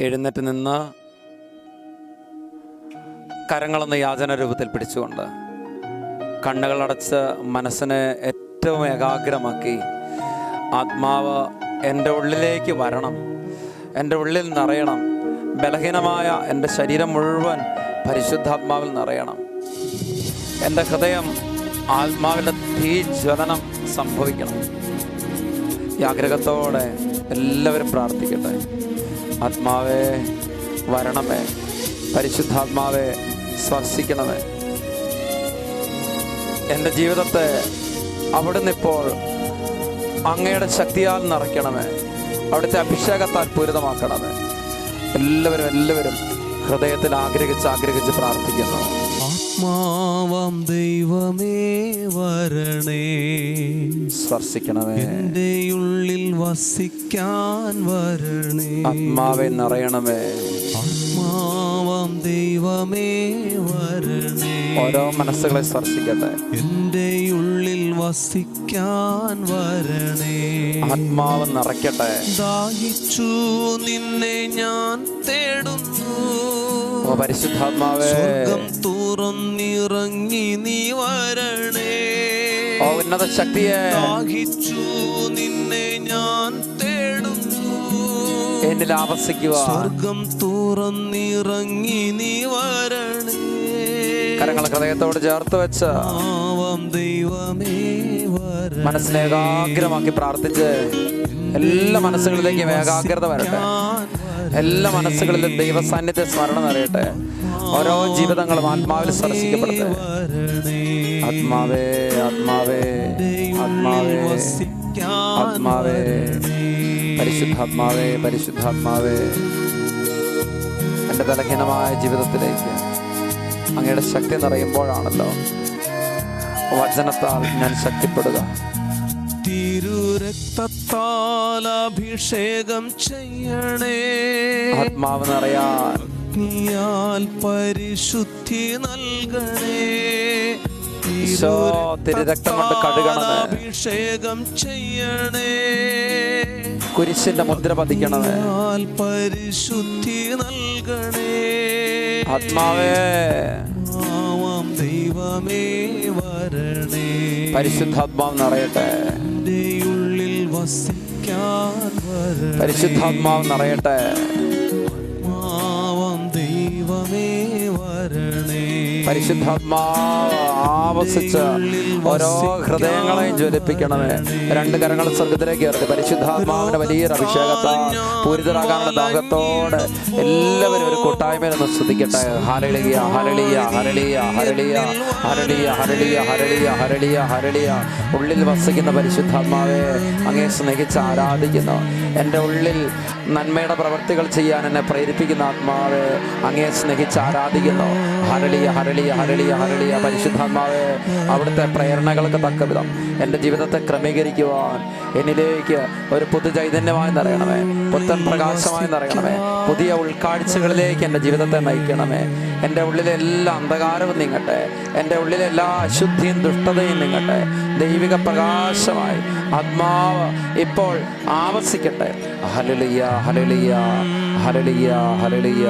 എഴുന്നേറ്റ് നിന്ന് കരങ്ങളെന്ന് യാചന രൂപത്തിൽ പിടിച്ചുകൊണ്ട് കണ്ണുകളടച്ച് മനസ്സിനെ ഏറ്റവും ഏകാഗ്രമാക്കി ആത്മാവ് എൻ്റെ ഉള്ളിലേക്ക് വരണം, എൻ്റെ ഉള്ളിൽ നിറയണം. ബലഹീനമായ എൻ്റെ ശരീരം മുഴുവൻ പരിശുദ്ധാത്മാവിൽ നിറയണം. എൻ്റെ ഹൃദയം ആത്മാവിൻ്റെ തീജ്വലനം സംഭവിക്കണം. ഈ ആഗ്രഹത്തോടെ എല്ലാവരും പ്രാർത്ഥിക്കട്ടെ. ആത്മാവേ വരണമേ, പരിശുദ്ധാത്മാവെ സ്പർശിക്കണമേ. എൻ്റെ ജീവിതത്തെ അവിടുന്ന് ഇപ്പോൾ അങ്ങയുടെ ശക്തിയാൽ നിറയ്ക്കണമേ. അവിടുത്തെ അഭിഷേകത്താൽ പൂരിതമാക്കണമേ. എല്ലാവരും ഹൃദയത്തിൽ ആഗ്രഹിച്ച് പ്രാർത്ഥിക്കുന്നു. ആത്മാവാം ദൈവമേ വരണേ, സ്പർശിക്കണമേ. എൻ്റെ ഉള്ളിൽ വസിക്കാൻ വരണേ. ആത്മാവെ നിറയണമേ. ആത്മാവാം ദൈവമേ വരണേ, ഓരോ മനസ്സുകളെ സ്പർശിക്കട്ടെ. എൻ്റെ ഉള്ളിൽ വസിക്കാൻ വരണേ. ആത്മാവ് നിറയ്ക്കട്ടെ. ദാഹിച്ചു നിന്നെ ഞാൻ തേടുന്നു, ഓ പരിശുദ്ധാത്മാവേ സ്വർഗം തുറന്നിറങ്ങി നീ വരണേ. ഓ ഉന്നത ശക്തിയെ, ദാഹിച്ചു നിന്നെ ഞാൻ തേടുന്നു, എന്നിൽ ആവസിക്കുക. സ്വർഗം തുറന്നിറങ്ങി നീ വരണേ. കരങ്ങൾ ഹൃദയത്തോട് ചേർത്ത് വെച്ച് ദൈവമേ വരണേ. മനസ്സിനെ ഏകാഗ്രമാക്കി പ്രാർത്ഥിച്ച് എല്ലാ മനസ്സുകളിലേക്കും ഏകാഗ്രത വരട്ടെ. എല്ലാ മനസ്സുകളിലും ദൈവസാന്നിധ്യ സ്മരണം നിറയട്ടെ. ഓരോ ജീവിതങ്ങളും ആത്മാവിൽ സ്പർശിക്കപ്പെടട്ടെ. ആത്മാവേ ആത്മാവേ ആത്മാവേ ആത്മാവേ പരിശുദ്ധാത്മാവേ പരിശുദ്ധാത്മാവേ, എൻ്റെ ബലഹീനമായ ജീവിതത്തിലേക്ക് അങ്ങയുടെ ശക്തി നിറയുമ്പോഴാണല്ലോ വചനത്താൽ ഞാൻ ശക്തിപ്പെടുക. തിരുരക്തത്താൽ അഭിഷേകം ചെയ്യണേ. ആത്മാവ് നിറയാൻ അഗ്നിയാൽ പരിശുദ്ധി നൽകണേ. തിരുരക്തം കൊണ്ട് കഴുകണമേ. അഭിഷേകം ചെയ്യണേ. കുരിശിന്റെ മുദ്ര പതിക്കണമേ. പരിശുദ്ധി നൽകണേ. ആത്മാവേ ദൈവമേ വരണേ. പരിശുദ്ധാത്മാവ് നിറയട്ടെ. എൻ്റെ ഉള്ളിൽ വസിക്കാൻ വരണേ. പരിശുദ്ധാത്മാവ് നിറയട്ടെ. ദൈവമേ വരണേ. പരിശുദ്ധാത്മാവ് ആവസിച്ച് ഓരോ ഹൃദയങ്ങളെയും ജ്വലിപ്പിക്കണമേ. രണ്ട് കരങ്ങൾ സ്വർഗത്തിലേക്ക് ഉയർത്തി പരിശുദ്ധാത്മാവിന്റെ വലിയൊരു അഭിഷേകത്താൽ പൂരിതരാകാനുള്ള ദാഹത്തോടെ എല്ലാവരും ഒരു കൂട്ടായ്മയിൽ ഒന്ന് സ്തുതിക്കട്ടെ. Hallelujah hallelujah hallelujah hallelujah hallelujah hallelujah hallelujah hallelujah hallelujah. ഉള്ളിൽ വസിക്കുന്ന പരിശുദ്ധാത്മാവെ അങ്ങേ സ്നേഹിച്ച് ആരാധിക്കുന്നു. എൻ്റെ ഉള്ളിൽ നന്മയുടെ പ്രവർത്തികൾ ചെയ്യാൻ എന്നെ പ്രേരിപ്പിക്കുന്ന ആത്മാവെ അങ്ങേ സ്നേഹിച്ച് ആരാധിക്കുന്നു. Hallelujah hallelujah hallelujah hallelujah. പരിശുദ്ധാത്മാവെ അവിടുത്തെ പ്രേരണകൾക്ക് തക്കവിധം എൻ്റെ ജീവിതത്തെ ക്രമീകരിക്കുവാൻ എന്നിലേക്ക് ഒരു പുതു ചൈതന്യമായി നിറയണമേ. പുത്തൻ പ്രകാശമായി നിറയണമേ. പുതിയ ഉൾക്കാഴ്ചകളിലേക്ക് എൻ്റെ ജീവിതത്തെ നയിക്കണമേ. എൻ്റെ ഉള്ളിലെ എല്ലാ അന്ധകാരവും നീങ്ങട്ടെ. എൻ്റെ ഉള്ളിലെ എല്ലാ അശുദ്ധിയും ദുഷ്ടതയും നീങ്ങട്ടെ. ദൈവിക പ്രകാശമായി ആത്മാവ് ഇപ്പോൾ ആവസിക്കട്ടെ. Hallelujah hallelujah hallelujah hallelujah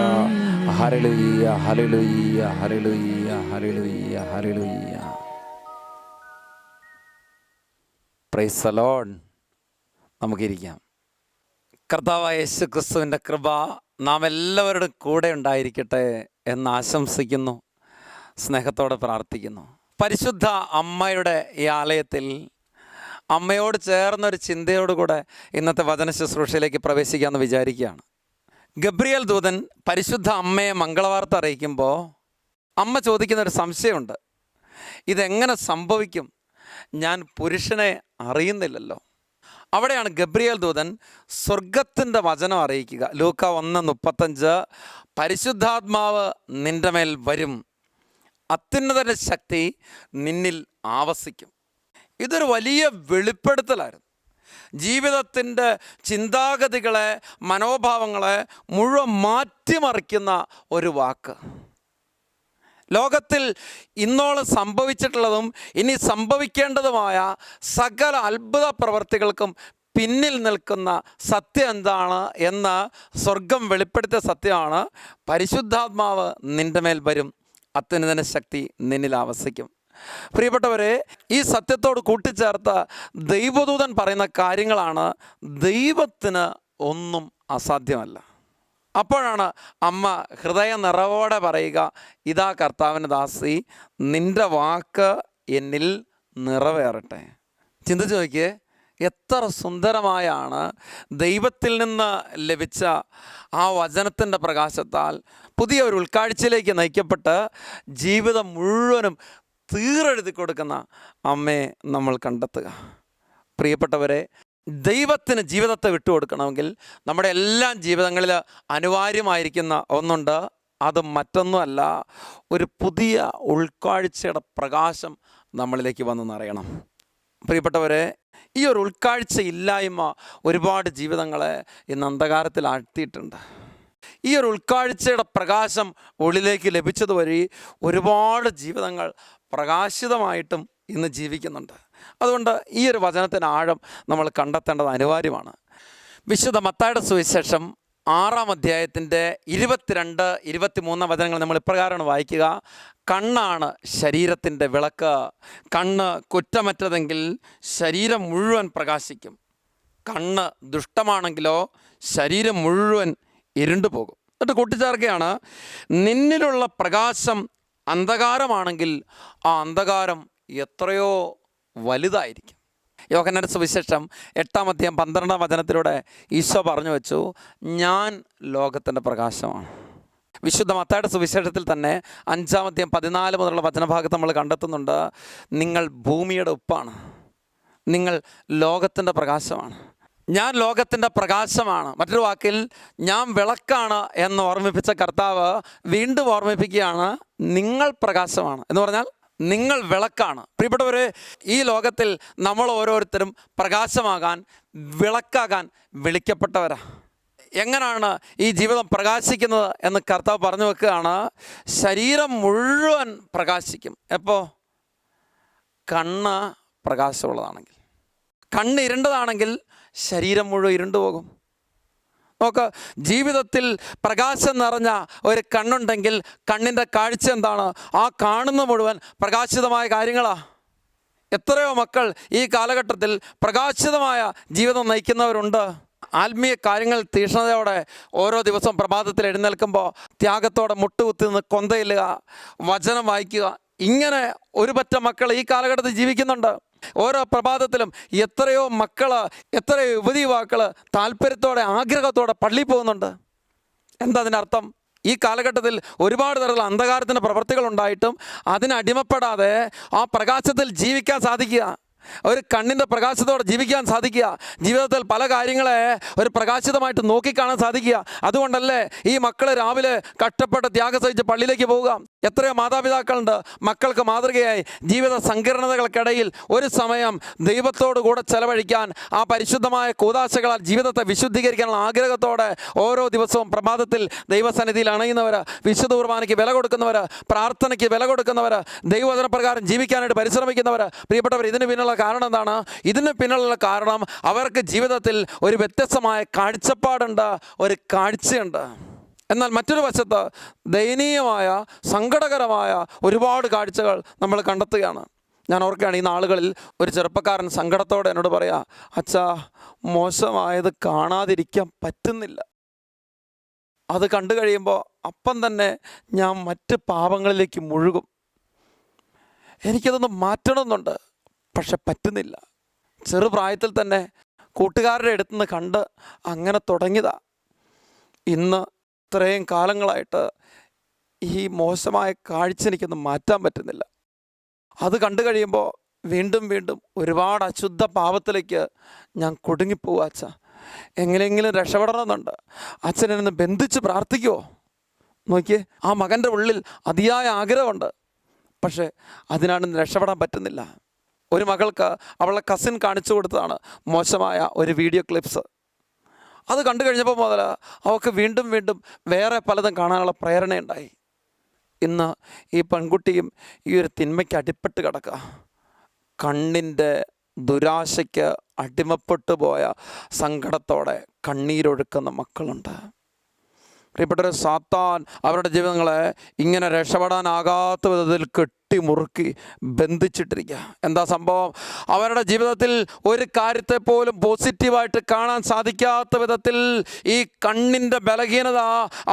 hallelujah hallelujah hallelujah hallelujah hallelujah. Praise the Lord. നമുക്കിരിക്കാം. കർത്താവായ യേശു ക്രിസ്തുവിൻ്റെ കൃപ നാം എല്ലാവരുടെ കൂടെ ഉണ്ടായിരിക്കട്ടെ എന്ന് ആശംസിക്കുന്നു. സ്നേഹത്തോടെ പ്രാർത്ഥിക്കുന്നു. പരിശുദ്ധ അമ്മയുടെ ഈ ആലയത്തിൽ അമ്മയോട് ചേർന്നൊരു ചിന്തയോടുകൂടെ ഇന്നത്തെ വചന ശുശ്രൂഷയിലേക്ക് പ്രവേശിക്കാമെന്ന് വിചാരിക്കുകയാണ്. ഗബ്രിയേൽ ദൂതൻ പരിശുദ്ധ അമ്മയെ മംഗളവാർത്ത അറിയിക്കുമ്പോൾ അമ്മ ചോദിക്കുന്നൊരു സംശയമുണ്ട്. ഇതെങ്ങനെ സംഭവിക്കും? ഞാൻ പുരുഷനെ അറിയുന്നില്ലല്ലോ. അവിടെയാണ് ഗബ്രിയേൽ ദൂതൻ സ്വർഗത്തിൻ്റെ വചനം അറിയിക്കുക. ലൂക്ക 1:35, പരിശുദ്ധാത്മാവ് നിൻ്റെ മേൽ വരും, അത്യുന്നതൻ്റെ ശക്തി നിന്നിൽ ആവസിക്കും. ഇതൊരു വലിയ വെളിപ്പെടുത്തലായിരുന്നു. ജീവിതത്തിൻ്റെ ചിന്താഗതികളെ, മനോഭാവങ്ങളെ മുഴുവൻ മാറ്റിമറിക്കുന്ന ഒരു വാക്ക്. ലോകത്തിൽ ഇന്നോളം സംഭവിച്ചിട്ടുള്ളതും ഇനി സംഭവിക്കേണ്ടതുമായ സകല അത്ഭുത പ്രവർത്തികൾക്കും പിന്നിൽ നിൽക്കുന്ന സത്യം എന്താണ് എന്ന് സ്വർഗം വെളിപ്പെടുത്തിയ സത്യമാണ്, പരിശുദ്ധാത്മാവ് നിൻ്റെ മേൽ വരും, അത്യുന്നതന്റെ ശക്തി നിന്നിൽ ആവസിക്കും. പ്രിയപ്പെട്ടവരെ, ഈ സത്യത്തോട് കൂട്ടിച്ചേർത്ത് ദൈവദൂതൻ പറയുന്ന കാര്യങ്ങളാണ്, ദൈവത്തിന് ഒന്നും അസാധ്യമല്ല. അപ്പോഴാണ് അമ്മ ഹൃദയ നിറവോടെ പറയുക, ഇതാ കർത്താവിൻ്റെ ദാസി, നിൻ്റെ വാക്ക് എന്നിൽ നിറവേറട്ടെ. ചിന്തിച്ച് നോക്കിയേ, എത്ര സുന്ദരമായാണ് ദൈവത്തിൽ നിന്ന് ലഭിച്ച ആ വചനത്തിൻ്റെ പ്രകാശത്താൽ പുതിയ ഒരു ഉൾക്കാഴ്ചയിലേക്ക് നയിക്കപ്പെട്ട് ജീവിതം മുഴുവനും തീരെഴുതി കൊടുക്കുന്ന അമ്മയെ നമ്മൾ കണ്ടെത്തുക. പ്രിയപ്പെട്ടവരെ, ദൈവത്തിന് ജീവിതത്തെ വിട്ടുകൊടുക്കണമെങ്കിൽ നമ്മുടെ എല്ലാ ജീവിതങ്ങളിൽ അനിവാര്യമായിരിക്കുന്ന ഒന്നുണ്ട്. അത് മറ്റൊന്നുമല്ല, ഒരു പുതിയ ഉൾക്കാഴ്ചയുടെ പ്രകാശം നമ്മളിലേക്ക് വന്നു നിറയണം. പ്രിയപ്പെട്ടവരെ, ഈ ഒരു ഉൾക്കാഴ്ച ഇല്ലായ്മ ഒരുപാട് ജീവിതങ്ങളെ ഇന്ന് അന്ധകാരത്തിൽ ആഴ്ത്തിയിട്ടുണ്ട്. ഈ ഒരു ഉൾക്കാഴ്ചയുടെ പ്രകാശം ഉള്ളിലേക്ക് ലഭിച്ചതുവഴി ഒരുപാട് ജീവിതങ്ങൾ പ്രകാശിതമായിട്ടും ഇന്ന് ജീവിക്കുന്നുണ്ട്. അതുകൊണ്ട് ഈ ഒരു വചനത്തിന് ആഴം നമ്മൾ കണ്ടെത്തേണ്ടത് അനിവാര്യമാണ്. വിശുദ്ധ മത്തായിയുടെ സുവിശേഷം 6-ാം അധ്യായത്തിൻ്റെ 22-23 വചനങ്ങൾ നമ്മൾ ഇപ്രകാരമാണ് വായിക്കുക. കണ്ണാണ് ശരീരത്തിൻ്റെ വിളക്ക്. കണ്ണ് കുറ്റമറ്റതെങ്കിൽ ശരീരം മുഴുവൻ പ്രകാശിക്കും. കണ്ണ് ദുഷ്ടമാണെങ്കിലോ ശരീരം മുഴുവൻ ഇരുണ്ടു പോകും. എന്നിട്ട് കൂട്ടിച്ചേർക്കുകയാണ്, നിന്നിലുള്ള പ്രകാശം അന്ധകാരമാണെങ്കിൽ ആ അന്ധകാരം എത്രയോ വലുതായിരിക്കും. യോഹന്നാന്റെ സുവിശേഷം 8-ാം അധ്യായം 12-ാം വചനത്തിലൂടെ ഈശോ പറഞ്ഞു വെച്ചു, ഞാൻ ലോകത്തിൻ്റെ പ്രകാശമാണ്. വിശുദ്ധ മത്തായിയുടെ സുവിശേഷത്തിൽ തന്നെ 5-ാം അധ്യായം 14 മുതലുള്ള വചനഭാഗത്ത് നമ്മൾ കണ്ടെത്തുന്നുണ്ട്, നിങ്ങൾ ഭൂമിയുടെ ഉപ്പാണ്, നിങ്ങൾ ലോകത്തിൻ്റെ പ്രകാശമാണ്. ഞാൻ ലോകത്തിൻ്റെ പ്രകാശമാണ്. മറ്റൊരു വാക്കിൽ ഞാൻ വിളക്കാണ് എന്ന് ഓർമ്മിപ്പിച്ച കർത്താവ് വീണ്ടും ഓർമ്മിപ്പിക്കുകയാണ്, നിങ്ങൾ പ്രകാശമാണ് എന്ന് പറഞ്ഞാൽ നിങ്ങൾ വിളക്കാണ്. പ്രിയപ്പെട്ടവരെ, ഈ ലോകത്തിൽ നമ്മൾ ഓരോരുത്തരും പ്രകാശമാകാൻ, വിളക്കാകാൻ വിളിക്കപ്പെട്ടവരാ. എങ്ങനെയാണ് ഈ ജീവിതം പ്രകാശിക്കുന്നത് എന്ന് കർത്താവ് പറഞ്ഞു വെക്കുകയാണ്, ശരീരം മുഴുവൻ പ്രകാശിക്കും. എപ്പോൾ? കണ്ണ് പ്രകാശമുള്ളതാണെങ്കിൽ. കണ്ണ് ഇരുണ്ടതാണെങ്കിൽ ശരീരം മുഴുവൻ ഇരുണ്ടുപോകും. നോക്ക്, ജീവിതത്തിൽ പ്രകാശം നിറഞ്ഞ ഒരു കണ്ണുണ്ടെങ്കിൽ കണ്ണിൻ്റെ കാഴ്ച എന്താണ്? ആ കാണുന്ന മുഴുവൻ പ്രകാശിതമായ കാര്യങ്ങളാണ്. എത്രയോ മക്കൾ ഈ കാലഘട്ടത്തിൽ പ്രകാശിതമായ ജീവിതം നയിക്കുന്നവരുണ്ട്. ആത്മീയ കാര്യങ്ങൾ തീക്ഷ്ണതയോടെ ഓരോ ദിവസവും പ്രഭാതത്തിൽ എഴുന്നേൽക്കുമ്പോൾ ത്യാഗത്തോടെ മുട്ടുകുത്തി നിന്ന് കൊന്തയില്ലുക, വചനം വായിക്കുക, ഇങ്ങനെ ഒരു പറ്റ മക്കൾ ഈ കാലഘട്ടത്തിൽ ജീവിക്കുന്നുണ്ട്. ഓരോ പ്രഭാതത്തിലും എത്രയോ മക്കൾ, എത്രയോ യുവതി യുവാക്കൾ താല്പര്യത്തോടെ ആഗ്രഹത്തോടെ പള്ളിയിൽ പോകുന്നുണ്ട്. എന്താ അതിനർത്ഥം? ഈ കാലഘട്ടത്തിൽ ഒരുപാട് തരത്തിലുള്ള അന്ധകാരത്തിൻ്റെ പ്രവൃത്തികൾ ഉണ്ടായിട്ടും അതിനടിമപ്പെടാതെ ആ പ്രകാശത്തിൽ ജീവിക്കാൻ സാധിക്കുക, ഒരു കണ്ണിൻ്റെ പ്രകാശത്തോടെ ജീവിക്കാൻ സാധിക്കുക, ജീവിതത്തിൽ പല കാര്യങ്ങളെ ഒരു പ്രകാശിതമായിട്ട് നോക്കിക്കാണാൻ സാധിക്കുക. അതുകൊണ്ടല്ലേ ഈ മക്കൾ രാവിലെ കഷ്ടപ്പെട്ട് ത്യാഗം സഹിച്ച് പള്ളിയിലേക്ക് പോവുക. എത്രയോ മാതാപിതാക്കളുണ്ട് മക്കൾക്ക് മാതൃകയായി ജീവിത സങ്കീർണതകൾക്കിടയിൽ ഒരു സമയം ദൈവത്തോടു കൂടെ ചെലവഴിക്കാൻ, ആ പരിശുദ്ധമായ കൂദാശകളാൽ ജീവിതത്തെ വിശുദ്ധീകരിക്കാനുള്ള ആഗ്രഹത്തോടെ ഓരോ ദിവസവും പ്രഭാതത്തിൽ ദൈവസന്നിധിയിൽ അണയുന്നവർ, വിശുദ്ധ കുർബാനയ്ക്ക് വില കൊടുക്കുന്നവർ, പ്രാർത്ഥനയ്ക്ക് വില കൊടുക്കുന്നവർ, ദൈവവചനപ്രകാരം ജീവിക്കാനായിട്ട് പരിശ്രമിക്കുന്നവർ. പ്രിയപ്പെട്ടവർ, ഇതിന് പിന്നിലുള്ള കാരണം എന്താണ്? ഇതിന് പിന്നിലുള്ള കാരണം അവർക്ക് ജീവിതത്തിൽ ഒരു വ്യത്യസ്തമായ കാഴ്ചപ്പാടുണ്ട്, ഒരു കാഴ്ചയുണ്ട്. എന്നാൽ മറ്റൊരു വശത്ത് ദയനീയമായ, സങ്കടകരമായ ഒരുപാട് കാഴ്ചകൾ നമ്മൾ കണ്ടെത്തുകയാണ്. ഞാൻ ഓർക്കുകയാണ്, ഈ നാളുകളിൽ ഒരു ചെറുപ്പക്കാരൻ സങ്കടത്തോടെ എന്നോട് പറയാ, അച്ഛാ, മോശമായത് കാണാതിരിക്കാൻ പറ്റുന്നില്ല. അത് കണ്ടു കഴിയുമ്പോൾ അപ്പം തന്നെ ഞാൻ മറ്റ് പാപങ്ങളിലേക്ക് മുഴുകും. എനിക്കതൊന്ന് മാറ്റണമെന്നുണ്ട്, പക്ഷെ പറ്റുന്നില്ല. ചെറുപ്രായത്തിൽ തന്നെ കൂട്ടുകാരുടെ അടുത്ത് നിന്ന് കണ്ട് അങ്ങനെ തുടങ്ങിയതാ. ഇന്ന് ഇത്രയും കാലങ്ങളായിട്ട് ഈ മോശമായ കാഴ്ച എനിക്കൊന്ന് മാറ്റാൻ പറ്റുന്നില്ല. അത് കണ്ടു കഴിയുമ്പോൾ വീണ്ടും വീണ്ടും ഒരുപാട് അശുദ്ധ പാപത്തിലേക്ക് ഞാൻ കുടുങ്ങിപ്പോവുക. അച്ഛ, എങ്ങനെയെങ്കിലും രക്ഷപ്പെടണമെന്നുണ്ട്. അച്ഛനെന്ന് ബന്ധിച്ച് പ്രാർത്ഥിക്കുമോ? നോക്കിയേ, ആ മകൻ്റെ ഉള്ളിൽ അതിയായ ആഗ്രഹമുണ്ട്, പക്ഷേ അതിനാണ് രക്ഷപ്പെടാൻ പറ്റുന്നില്ല. ഒരു മകൾക്ക് അവളുടെ കസിൻ കാണിച്ചു കൊടുത്തതാണ് മോശമായ ഒരു വീഡിയോ ക്ലിപ്സ്. അത് കണ്ടു കഴിഞ്ഞപ്പോൾ മുതൽ അവൾക്ക് വീണ്ടും വീണ്ടും വേറെ പലതും കാണാനുള്ള പ്രേരണയുണ്ടായി. ഇന്ന് ഈ പെൺകുട്ടിയും ഈ ഒരു തിന്മയ്ക്ക് അടിപ്പെട്ട് കിടക്കുക. കണ്ണിൻ്റെ ദുരാശയ്ക്ക് അടിമപ്പെട്ടു പോയ സങ്കടത്തോടെ കണ്ണീരൊഴുക്കുന്ന മക്കളുണ്ട്. പ്രിയപ്പെട്ടവരെ, സാത്താൻ അവരുടെ ജീവിതങ്ങളെ ഇങ്ങനെ രക്ഷപ്പെടാനാകാത്ത വിധത്തിൽ കെട്ടിമുറുക്കി ബന്ധിച്ചിട്ടിരിക്കുക. എന്താ സംഭവം? അവരുടെ ജീവിതത്തിൽ ഒരു കാര്യത്തെ പോലും പോസിറ്റീവായിട്ട് കാണാൻ സാധിക്കാത്ത വിധത്തിൽ ഈ കണ്ണിൻ്റെ ബലഹീനത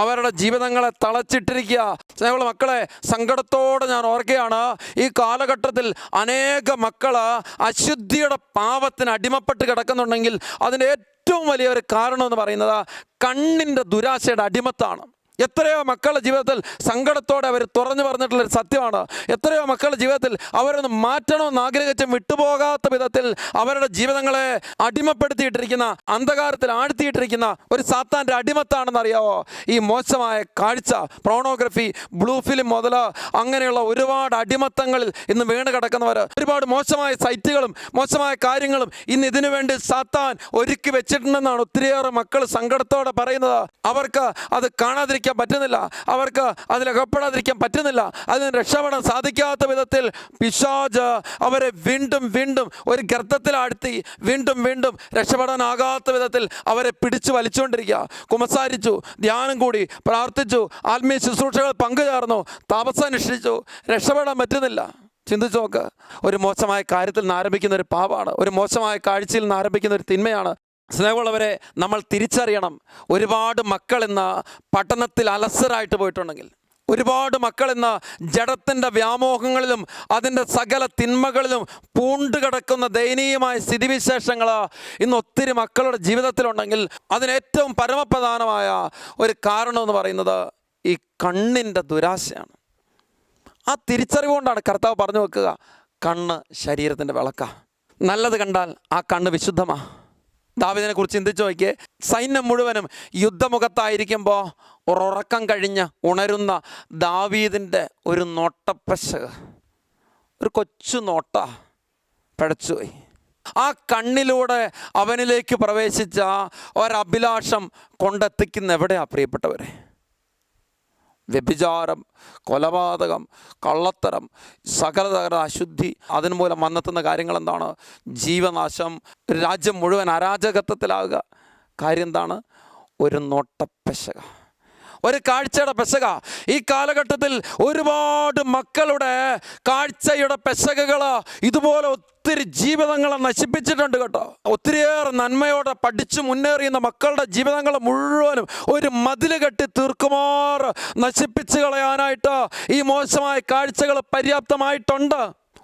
അവരുടെ ജീവിതങ്ങളെ തളച്ചിട്ടിരിക്കുക. സ്നേഹമുള്ള മക്കളെ, സങ്കടത്തോടെ ഞാൻ ഓർക്കുകയാണ്, ഈ കാലഘട്ടത്തിൽ അനേക മക്കൾ അശുദ്ധിയുടെ പാപത്തിന് അടിമപ്പെട്ട് കിടക്കുന്നുണ്ടെങ്കിൽ അതിൻ്റെ ഏറ്റവും വലിയൊരു കാരണം എന്ന് പറയുന്നത് കണ്ണിൻ്റെ ദുരാശയുടെ അടിമത്താണ്. എത്രയോ മക്കളുടെ ജീവിതത്തിൽ സങ്കടത്തോടെ അവർ തുറന്നു പറഞ്ഞിട്ടുള്ളൊരു സത്യമാണ്. എത്രയോ മക്കളുടെ ജീവിതത്തിൽ അവരൊന്ന് മാറ്റണമെന്ന് ആഗ്രഹിച്ചും വിട്ടുപോകാത്ത വിധത്തിൽ അവരുടെ ജീവിതങ്ങളെ അടിമപ്പെടുത്തിയിട്ടിരിക്കുന്ന, അന്ധകാരത്തിൽ ആഴ്ത്തിയിട്ടിരിക്കുന്ന ഒരു സാത്താൻ്റെ അടിമത്താണെന്ന് അറിയാവോ ഈ മോശമായ കാഴ്ച? പ്രോണോഗ്രഫി, ബ്ലൂ ഫിലിം മുതൽ അങ്ങനെയുള്ള ഒരുപാട് അടിമത്തങ്ങളിൽ ഇന്ന് വീണ് കിടക്കുന്നവർ, ഒരുപാട് മോശമായ സൈറ്റുകളും മോശമായ കാര്യങ്ങളും ഇന്ന് ഇതിനു വേണ്ടി സാത്താൻ ഒരുക്കി വെച്ചിട്ടുണ്ടെന്നാണ് ഒത്തിരിയേറെ മക്കൾ സങ്കടത്തോടെ പറയുന്നത്. അവർക്ക് അത് കാണാതിരിക്കാൻ പറ്റുന്നില്ല, അവർക്ക് അതിലകപ്പെടാതിരിക്കാൻ പറ്റുന്നില്ല, അതിന് രക്ഷപ്പെടാൻ സാധിക്കാത്ത വിധത്തിൽ പിശാച് അവരെ വീണ്ടും വീണ്ടും ഒരു ഗർത്തത്തിലാഴ്ത്തി വീണ്ടും വീണ്ടും രക്ഷപ്പെടാനാകാത്ത വിധത്തിൽ അവരെ പിടിച്ചു വലിച്ചുകൊണ്ടിരിക്കുക. കുമ്പസാരിച്ചു, ധ്യാനം കൂടി, പ്രാർത്ഥിച്ചു, ആത്മീയ ശുശ്രൂഷകൾ പങ്കുചേർന്നു, തപസ്സനുഷ്ഠിച്ചു, രക്ഷപ്പെടാൻ പറ്റുന്നില്ല. ചിന്തിച്ചു നോക്ക്, ഒരു മോശമായ കാര്യത്തിൽ നിന്ന് ആരംഭിക്കുന്ന ഒരു പാപമാണ്, ഒരു മോശമായ കാഴ്ചയിൽ നിന്ന് ആരംഭിക്കുന്ന ഒരു തിന്മയാണ്. സ്നേഹമുള്ളവരെ, നമ്മൾ തിരിച്ചറിയണം, ഒരുപാട് മക്കൾ ഇന്ന് പഠനത്തിൽ അലസരായിട്ട് പോയിട്ടുണ്ടെങ്കിൽ, ഒരുപാട് മക്കൾ ഇന്ന് ജഡത്തിൻ്റെ വ്യാമോഹങ്ങളിലും അതിൻ്റെ സകല തിന്മകളിലും പൂണ്ടുകിടക്കുന്ന ദയനീയമായ സ്ഥിതിവിശേഷങ്ങൾ ഇന്ന് ഒത്തിരി മക്കളുടെ ജീവിതത്തിലുണ്ടെങ്കിൽ അതിനേറ്റവും പരമപ്രധാനമായ ഒരു കാരണം എന്ന് പറയുന്നത് ഈ കണ്ണിൻ്റെ ദുരാശയാണ്. ആ തിരിച്ചറിവുകൊണ്ടാണ് കർത്താവ് പറഞ്ഞു വെക്കുക, കണ്ണ് ശരീരത്തിൻ്റെ വിളക്കാ. നല്ലത് കണ്ടാൽ ആ കണ്ണ് വിശുദ്ധമാ. ദാവീദിനെ കുറിച്ച് ചിന്തിച്ചു നോക്കിയേ. സൈന്യം മുഴുവനും യുദ്ധമുഖത്തായിരിക്കുമ്പോൾ ഉറക്കം കഴിഞ്ഞ് ഉണരുന്ന ദാവീദിൻ്റെ ഒരു നോട്ടപ്പശക്, ഒരു കൊച്ചു നോട്ട പിഴച്ചുപോയി. ആ കണ്ണിലൂടെ അവനിലേക്ക് പ്രവേശിച്ച ഒരഭിലാഷം കൊണ്ടെത്തിക്കുന്ന എവിടെയാണ് പ്രിയപ്പെട്ടവരെ? വ്യഭിചാരം, കൊലപാതകം, കള്ളത്തരം, സകലതര അശുദ്ധി, അതിന് മൂലം വന്നെത്തുന്ന കാര്യങ്ങൾ എന്താണ്? ജീവനാശം, രാജ്യം മുഴുവൻ അരാജകത്വത്തിലാകുക. കാര്യം എന്താണ്? ഒരു നോട്ടപ്പെശക, ഒരു കാഴ്ചയുടെ പെശക. ഈ കാലഘട്ടത്തിൽ ഒരുപാട് മക്കളുടെ കാഴ്ചയുടെ പെശകകൾ ഇതുപോലെ ഒത്തിരി ജീവിതങ്ങളെ നശിപ്പിച്ചിട്ടുണ്ട് കേട്ടോ. ഒത്തിരിയേറെ നന്മയോടെ പഠിച്ചു മുന്നേറിയുന്ന മക്കളുടെ ജീവിതങ്ങൾ മുഴുവനും ഒരു മതിൽ കെട്ടി തീർക്കുമാർ നശിപ്പിച്ചു കളയാനായിട്ട് ഈ മോശമായ കാഴ്ചകൾ പര്യാപ്തമായിട്ടുണ്ട്.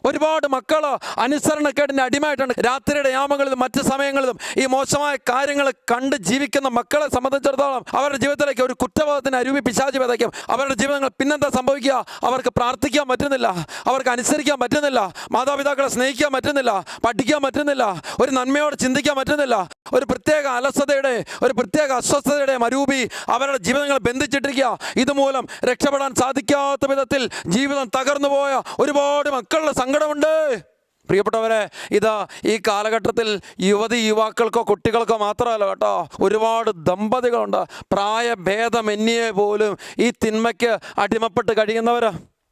ഒരുപാട് മക്കൾ അനുസരണക്കേടിൻ്റെ അടിമയായിട്ടുണ്ട്. രാത്രിയുടെ യാമങ്ങളിലും മറ്റ് സമയങ്ങളിലും ഈ മോശമായ കാര്യങ്ങൾ കണ്ട് ജീവിക്കുന്ന മക്കളെ സംബന്ധിച്ചിടത്തോളം അവരുടെ ജീവിതത്തിലേക്ക് ഒരു കുറ്റബോധത്തിന് അരുവി പിശാച് വിതയ്ക്കും. അവരുടെ ജീവിതങ്ങൾ പിന്നെന്താ സംഭവിക്കുക? അവർക്ക് പ്രാർത്ഥിക്കാൻ പറ്റുന്നില്ല, അവർക്ക് അനുസരിക്കാൻ പറ്റുന്നില്ല, മാതാപിതാക്കളെ സ്നേഹിക്കാൻ പറ്റുന്നില്ല, പഠിക്കാൻ പറ്റുന്നില്ല, ഒരു നന്മയോടെ ചിന്തിക്കാൻ പറ്റുന്നില്ല. ഒരു പ്രത്യേക അലസതയുടെ, ഒരു പ്രത്യേക അസ്വസ്ഥതയുടെ അരൂപി അവരുടെ ജീവിതങ്ങൾ ബന്ധിച്ചിട്ടിരിക്കുക. ഇതുമൂലം രക്ഷപ്പെടാൻ സാധിക്കാത്ത വിധത്തിൽ ജീവിതം തകർന്നു പോയ ഒരുപാട് മക്കളുടെ സങ്കടമുണ്ട്. പ്രിയപ്പെട്ടവരെ, ഇത് ഈ കാലഘട്ടത്തിൽ യുവാക്കൾക്കോ കുട്ടികൾക്കോ മാത്രമല്ല കേട്ടോ, ഒരുപാട് ദമ്പതികളുണ്ട്, പ്രായഭേദമന്യേ പോലും ഈ തിന്മയ്ക്ക് അടിമപ്പെട്ട് കഴിയുന്നവർ.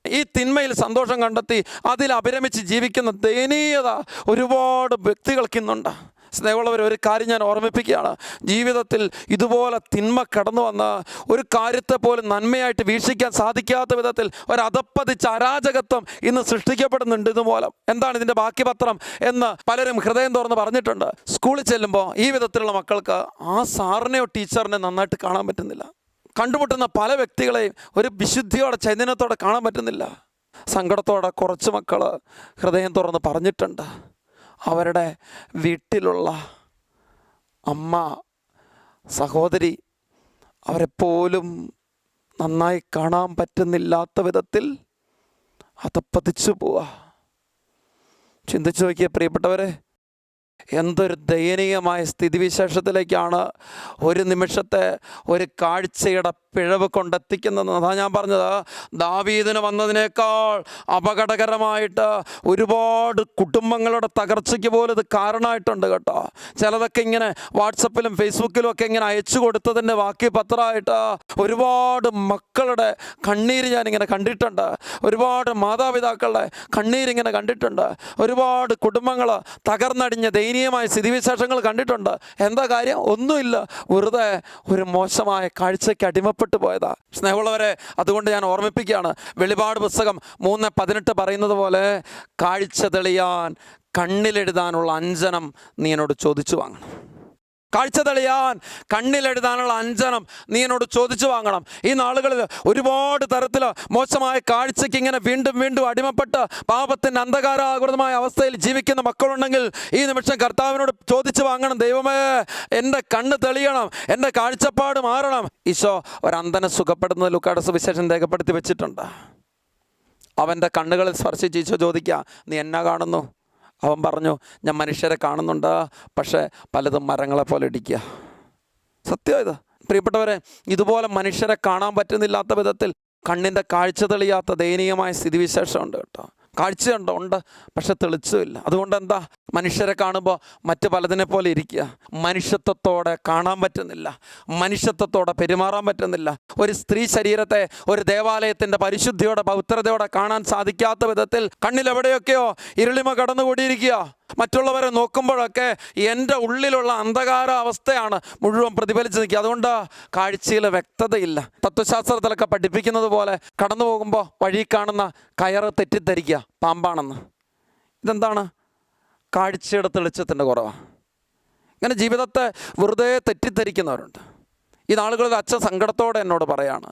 ഈ തിന്മയിൽ സന്തോഷം കണ്ടെത്തി അതിൽ അഭിരമിച്ച് ജീവിക്കുന്ന ദയനീയത ഒരുപാട് വ്യക്തികൾക്കിന്നുണ്ട്. സ്നേഹമുള്ളവർ, ഒരു കാര്യം ഞാൻ ഓർമ്മിപ്പിക്കുകയാണ്. ജീവിതത്തിൽ ഇതുപോലെ തിന്മ കടന്നു വന്ന് ഒരു കാര്യത്തെ പോലും നന്മയായിട്ട് വീക്ഷിക്കാൻ സാധിക്കാത്ത വിധത്തിൽ ഒരു അധപ്പതിച്ച അരാജകത്വം ഇന്ന് സൃഷ്ടിക്കപ്പെടുന്നുണ്ട് ഇതുമൂലം. എന്താണ് ഇതിൻ്റെ ബാക്കി പത്രം എന്ന് പലരും ഹൃദയം തുറന്ന് പറഞ്ഞിട്ടുണ്ട്. സ്കൂളിൽ ചെല്ലുമ്പോൾ ഈ വിധത്തിലുള്ള മക്കൾക്ക് ആ സാറിനെയോ ടീച്ചറിനെ നന്നായിട്ട് കാണാൻ പറ്റുന്നില്ല. കണ്ടുമുട്ടുന്ന പല വ്യക്തികളെയും ഒരു വിശുദ്ധിയോടെ ചൈതന്യത്തോടെ കാണാൻ പറ്റുന്നില്ല. സങ്കടത്തോടെ കുറച്ച് മക്കൾ ഹൃദയം തുറന്ന് പറഞ്ഞിട്ടുണ്ട്, അവരുടെ വീട്ടിലുള്ള അമ്മ, സഹോദരി അവരെപ്പോലും നന്നായി കാണാൻ പറ്റുന്നില്ലാത്ത വിധത്തിൽ അതപ്പതിച്ചു പോവുക. ചിന്തിച്ചു നോക്കിയ പ്രിയപ്പെട്ടവരെ, എന്തൊരു ദയനീയമായ സ്ഥിതിവിശേഷത്തിലേക്കാണ് ഒരു നിമിഷത്തെ ഒരു കാഴ്ചയുടെ പിഴവ് കൊണ്ടെത്തിക്കുന്നത്. അതാ ഞാൻ പറഞ്ഞത്, ദാവീദിന് വന്നതിനേക്കാൾ അപകടകരമായിട്ട് ഒരുപാട് കുടുംബങ്ങളുടെ തകർച്ചയ്ക്ക് പോലും ഇത് കാരണമായിട്ടുണ്ട് കേട്ടോ. ചിലതൊക്കെ ഇങ്ങനെ വാട്സപ്പിലും ഫേസ്ബുക്കിലും ഒക്കെ ഇങ്ങനെ അയച്ചു കൊടുത്തതിൻ്റെ ബാക്കി പത്രമായിട്ട് ഒരുപാട് മക്കളുടെ കണ്ണീര് ഞാനിങ്ങനെ കണ്ടിട്ടുണ്ട്. ഒരുപാട് മാതാപിതാക്കളുടെ കണ്ണീരിങ്ങനെ കണ്ടിട്ടുണ്ട്. ഒരുപാട് കുടുംബങ്ങൾ തകർന്നടിഞ്ഞ ദയനീയമായ സ്ഥിതിവിശേഷങ്ങൾ കണ്ടിട്ടുണ്ട്. എന്താ കാര്യം? ഒന്നുമില്ല, വെറുതെ ഒരു മോശമായ കാഴ്ചയ്ക്ക് അടിമപ്പെട്ടു പോയതാ. സ്നേഹമുള്ളവരെ, അതുകൊണ്ട് ഞാൻ ഓർമ്മിപ്പിക്കുകയാണ്, വെളിപാട് പുസ്തകം 3:18 പറയുന്നത് പോലെ, കാഴ്ച തെളിയാൻ കണ്ണിലെഴുതാനുള്ള അഞ്ജനം നീ എന്നോട് ചോദിച്ചു വാങ്ങണം. കാഴ്ച തെളിയാൻ കണ്ണിലെഴുതാനുള്ള അഞ്ജനം നീ എന്നോട് ചോദിച്ചു വാങ്ങണം. ഈ നാളുകളിൽ ഒരുപാട് തരത്തിൽ മോശമായ കാഴ്ചയ്ക്ക് ഇങ്ങനെ വീണ്ടും വീണ്ടും അടിമപ്പെട്ട് പാപത്തിൻ്റെ അന്ധകാരാകൃതമായ അവസ്ഥയിൽ ജീവിക്കുന്ന മക്കളുണ്ടെങ്കിൽ ഈ നിമിഷം കർത്താവിനോട് ചോദിച്ചു വാങ്ങണം, ദൈവമേ എൻ്റെ കണ്ണ് തെളിയണം, എൻ്റെ കാഴ്ചപ്പാട് മാറണം. ഈശോ ഒരന്ധനെ സുഖപ്പെടുന്നത് ലൂക്കായുടെ സുവിശേഷം രേഖപ്പെടുത്തി വെച്ചിട്ടുണ്ട്. അവൻ്റെ കണ്ണുകളിൽ സ്പർശിച്ച് ഈശോ ചോദിക്കുക, നീ എന്നാ കാണുന്നു? അവൻ പറഞ്ഞു, ഞാൻ മനുഷ്യരെ കാണുന്നുണ്ട്, പക്ഷേ പലതും മരങ്ങളെ പോലെ ഇടിക്കുക. സത്യം ഇത് പ്രിയപ്പെട്ടവരെ. ഇതുപോലെ മനുഷ്യരെ കാണാൻ പറ്റുന്നില്ലാത്ത വിധത്തിൽ കണ്ണിൻ്റെ കാഴ്ച തെളിയാത്ത ദയനീയമായ സ്ഥിതിവിശേഷമുണ്ട് കേട്ടോ. കാഴ്ചയുണ്ടോ? ഉണ്ട്, പക്ഷെ തെളിച്ചുമില്ല. അതുകൊണ്ട് എന്താ? മനുഷ്യരെ കാണുമ്പോൾ മറ്റ് പലതിനെ പോലെ ഇരിക്കുക. മനുഷ്യത്വത്തോടെ കാണാൻ പറ്റുന്നില്ല, മനുഷ്യത്വത്തോടെ പെരുമാറാൻ പറ്റുന്നില്ല. ഒരു സ്ത്രീ ശരീരത്തെ ഒരു ദേവാലയത്തിൻ്റെ പരിശുദ്ധിയോടെ പവിത്രതയോടെ കാണാൻ സാധിക്കാത്ത വിധത്തിൽ കണ്ണിലെവിടെയൊക്കെയോ ഇരുളിമ കടന്നുകൂടിയിരിക്കുക. മറ്റുള്ളവരെ നോക്കുമ്പോഴൊക്കെ എൻ്റെ ഉള്ളിലുള്ള അന്ധകാര അവസ്ഥയാണ് മുഴുവൻ പ്രതിഫലിച്ച് നിൽക്കുക. അതുകൊണ്ട് കാഴ്ചയിൽ വ്യക്തതയില്ല. തത്വശാസ്ത്രത്തിലൊക്കെ പഠിപ്പിക്കുന്നത് പോലെ കടന്നു പോകുമ്പോൾ വഴി കാണുന്ന കയറ് തെറ്റിദ്ധരിക്കുക പാമ്പാണെന്ന്. ഇതെന്താണ്? കാഴ്ചയുടെ തെളിച്ചത്തിൻ്റെ കുറവാണ്. ഇങ്ങനെ ജീവിതത്തെ വെറുതെ തെറ്റിദ്ധരിക്കുന്നവരുണ്ട്. ഈ നാളുകളിൽ അച്ഛൻ സങ്കടത്തോടെ എന്നോട് പറയാണ്,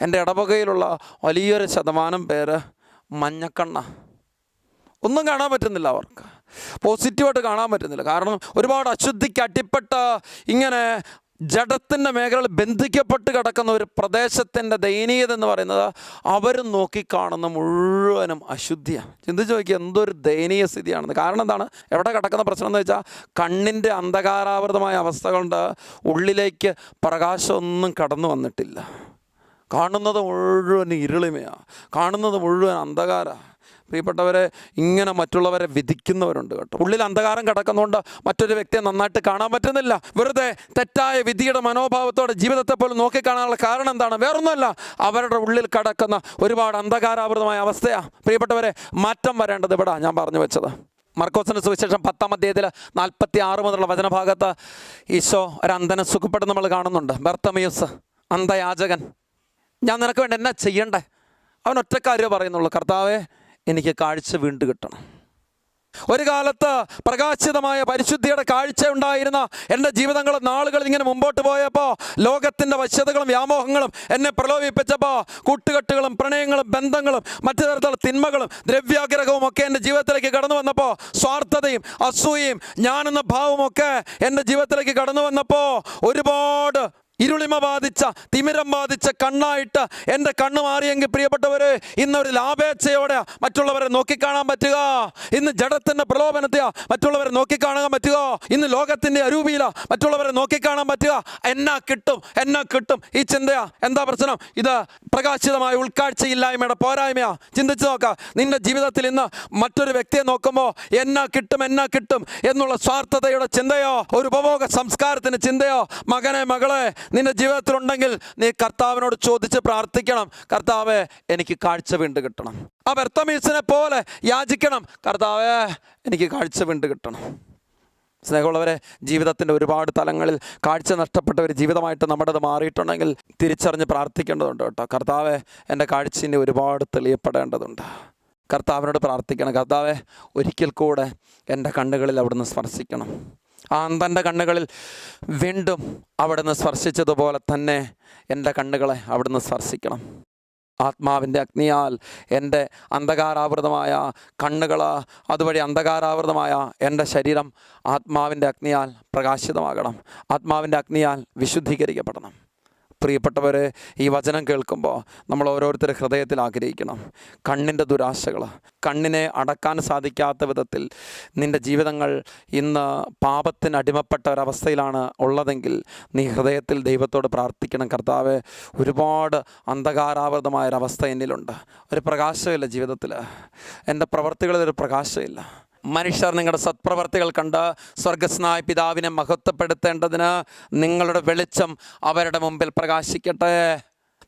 എൻ്റെ ഇടവകയിലുള്ള വലിയൊരു ശതമാനം പേര് മഞ്ഞക്കണ്ണ, ഒന്നും കാണാൻ പറ്റുന്നില്ല, അവർക്ക് പോസിറ്റീവായിട്ട് കാണാൻ പറ്റുന്നില്ല. കാരണം ഒരുപാട് അശുദ്ധിക്ക് അടിപ്പെട്ട് ഇങ്ങനെ ജഡത്തിൻ്റെ മേഖലയിൽ ബന്ധിക്കപ്പെട്ട് കിടക്കുന്ന ഒരു പ്രദേശത്തിൻ്റെ ദയനീയത എന്ന് പറയുന്നത് അവർ നോക്കിക്കാണുന്ന മുഴുവനും അശുദ്ധിയാണ്. ചിന്തിച്ച് നോക്കിയാൽ എന്തൊരു ദയനീയ സ്ഥിതിയാണെന്ന്. കാരണം എന്താണ്? എവിടെ കിടക്കുന്ന പ്രശ്നം എന്ന് വെച്ചാൽ, കണ്ണിൻ്റെ അന്ധകാരാവൃതമായ അവസ്ഥ കൊണ്ട് ഉള്ളിലേക്ക് പ്രകാശമൊന്നും കടന്നു വന്നിട്ടില്ല. കാണുന്നത് മുഴുവൻ ഇരുളിമയാണ്, കാണുന്നത് മുഴുവൻ അന്ധകാരമാണ്. പ്രിയപ്പെട്ടവരെ, ഇങ്ങനെ മറ്റുള്ളവരെ വിധിക്കുന്നവരുണ്ട് കേട്ടോ. ഉള്ളിൽ അന്ധകാരം കിടക്കുന്നതുകൊണ്ട് മറ്റൊരു വ്യക്തിയെ നന്നായിട്ട് കാണാൻ പറ്റുന്നില്ല. വെറുതെ തെറ്റായ വിധിയുടെ മനോഭാവത്തോടെ ജീവിതത്തെ പോലും നോക്കിക്കാണാനുള്ള കാരണം എന്താണ്? വേറൊന്നുമല്ല, അവരുടെ ഉള്ളിൽ കിടക്കുന്ന ഒരുപാട് അന്ധകാരാവൃതമായ അവസ്ഥയാണ്. പ്രിയപ്പെട്ടവരെ, മാറ്റം വരേണ്ടത് ഇവിടെ ഞാൻ പറഞ്ഞു വെച്ചത്. മർക്കോസിൻ്റെ സുവിശേഷം 10-ാം അധ്യായത്തിൽ 46 മുതലുള്ള വചനഭാഗത്ത് ഈശോ ഒരു അന്ധനെ സുഖപ്പെടുന്ന നമ്മൾ കാണുന്നുണ്ട്. ബർത്തമയൂസ്, അന്ധയാചകൻ. ഞാൻ നിനക്ക് വേണ്ടി എന്നാ ചെയ്യണ്ടേ? അവൻ ഒറ്റ കാര്യം പറയുന്നുള്ളൂ, കർത്താവേ എനിക്ക് കാഴ്ച വീണ്ടും കിട്ടണം. ഒരു കാലത്ത് പ്രകാശിതമായ പരിശുദ്ധിയുടെ കാഴ്ച ഉണ്ടായിരുന്ന എൻ്റെ ജീവിതങ്ങളും നാളുകൾ ഇങ്ങനെ മുമ്പോട്ട് പോയപ്പോൾ ലോകത്തിൻ്റെ വശ്യതകളും വ്യാമോഹങ്ങളും എന്നെ പ്രലോഭിപ്പിച്ചപ്പോൾ കൂട്ടുകെട്ടുകളും പ്രണയങ്ങളും ബന്ധങ്ങളും മറ്റു തരത്തിലുള്ള തിന്മകളും ദ്രവ്യാഗ്രഹവും ഒക്കെ എൻ്റെ ജീവിതത്തിലേക്ക് കടന്നു വന്നപ്പോൾ, സ്വാർത്ഥതയും അസൂയയും ഞാനെന്ന ഭാവമൊക്കെ എൻ്റെ ജീവിതത്തിലേക്ക് കടന്നു വന്നപ്പോൾ ഒരുപാട് ഇരുളിമ ബാധിച്ച തിമിരം ബാധിച്ച കണ്ണായിട്ട് എൻ്റെ കണ്ണ് മാറിയെങ്കിൽ പ്രിയപ്പെട്ടവർ, ഇന്നൊരു ലാഭേച്ഛയോടെ മറ്റുള്ളവരെ നോക്കിക്കാണാൻ പറ്റുക. ഇന്ന് ജഡത്തിൻ്റെ പ്രലോഭനത്തെയാ മറ്റുള്ളവരെ നോക്കിക്കാണാൻ പറ്റുക. ഇന്ന് ലോകത്തിൻ്റെ അരൂപിയിലാ മറ്റുള്ളവരെ നോക്കിക്കാണാൻ പറ്റുക. എന്നാ കിട്ടും ഈ ചിന്തയാ. എന്താ പ്രശ്നം? ഇത് പ്രകാശിതമായ ഉൾക്കാഴ്ചയില്ലായ്മയുടെ പോരായ്മയാ. ചിന്തിച്ചു നോക്കാം. നിന്റെ ജീവിതത്തിൽ ഇന്ന് മറ്റൊരു വ്യക്തിയെ നോക്കുമ്പോൾ എന്നാ കിട്ടും എന്നുള്ള സ്വാർത്ഥതയുടെ ചിന്തയോ ഒരു ഉപഭോഗ സംസ്കാരത്തിൻ്റെ ചിന്തയോ മകളെ നിന്റെ ജീവിതത്തിലുണ്ടെങ്കിൽ നീ കർത്താവിനോട് ചോദിച്ച് പ്രാർത്ഥിക്കണം, കർത്താവേ എനിക്ക് കാഴ്ച വീണ്ടും കിട്ടണം. ആ ബർത്തമീസിനെ പോലെ യാചിക്കണം, കർത്താവേ എനിക്ക് കാഴ്ച വീണ്ടും കിട്ടണം. സ്നേഹമുള്ളവരെ, ജീവിതത്തിൻ്റെ ഒരുപാട് തലങ്ങളിൽ കാഴ്ച നഷ്ടപ്പെട്ട ഒരു ജീവിതമായിട്ട് നമ്മുടേത് മാറിയിട്ടുണ്ടെങ്കിൽ തിരിച്ചറിഞ്ഞ് പ്രാർത്ഥിക്കേണ്ടതുണ്ട് കേട്ടോ. കർത്താവേ എൻ്റെ കാഴ്ച ഒരുപാട് തെളിയപ്പെടേണ്ടതുണ്ട്. കർത്താവിനോട് പ്രാർത്ഥിക്കണം, കർത്താവേ ഒരിക്കൽ കൂടെ എൻ്റെ കണ്ണുകളിൽ അവിടുന്ന് സ്പർശിക്കണം. ആ അന്ധൻ്റെ കണ്ണുകളിൽ വീണ്ടും അവിടുന്ന് സ്പർശിച്ചതുപോലെ തന്നെ എൻ്റെ കണ്ണുകളെ അവിടുന്ന് സ്പർശിക്കണം. ആത്മാവിൻ്റെ അഗ്നിയാൽ എൻ്റെ അന്ധകാരാവൃതമായ കണ്ണുകൾ, അതുവഴി അന്ധകാരാവൃതമായ എൻ്റെ ശരീരം ആത്മാവിൻ്റെ അഗ്നിയാൽ പ്രകാശിതമാകണം. ആത്മാവിൻ്റെ അഗ്നിയാൽ വിശുദ്ധീകരിക്കപ്പെടണം. പ്രിയപ്പെട്ടവരെ, ഈ വചനം കേൾക്കുമ്പോൾ നമ്മൾ ഓരോരുത്തരുടെ ഹൃദയത്തിൽ ആഗ്രഹിക്കണം, കണ്ണിൻ്റെ ദുരാശകൾ, കണ്ണിനെ അടക്കാൻ സാധിക്കാത്ത വിധത്തിൽ നിൻ്റെ ജീവിതങ്ങൾ ഇന്ന് പാപത്തിന് അടിമപ്പെട്ട ഒരവസ്ഥയിലാണ് ഉള്ളതെങ്കിൽ നീ ഹൃദയത്തിൽ ദൈവത്തോട് പ്രാർത്ഥിക്കണം. കർത്താവേ, ഒരുപാട് അന്ധകാരാവൃതമായൊരവസ്ഥ എന്നിലുണ്ട്, ഒരു പ്രകാശമില്ല ജീവിതത്തിൽ, എൻ്റെ പ്രവർത്തികളിൽ ഒരു പ്രകാശമില്ല. മനുഷ്യർ നിങ്ങളുടെ സത്പ്രവർത്തികൾ കണ്ട് സ്വർഗസ്നായ പിതാവിനെ മഹത്വപ്പെടുത്തേണ്ടതിന് നിങ്ങളുടെ വെളിച്ചം അവരുടെ മുമ്പിൽ പ്രകാശിക്കട്ടെ.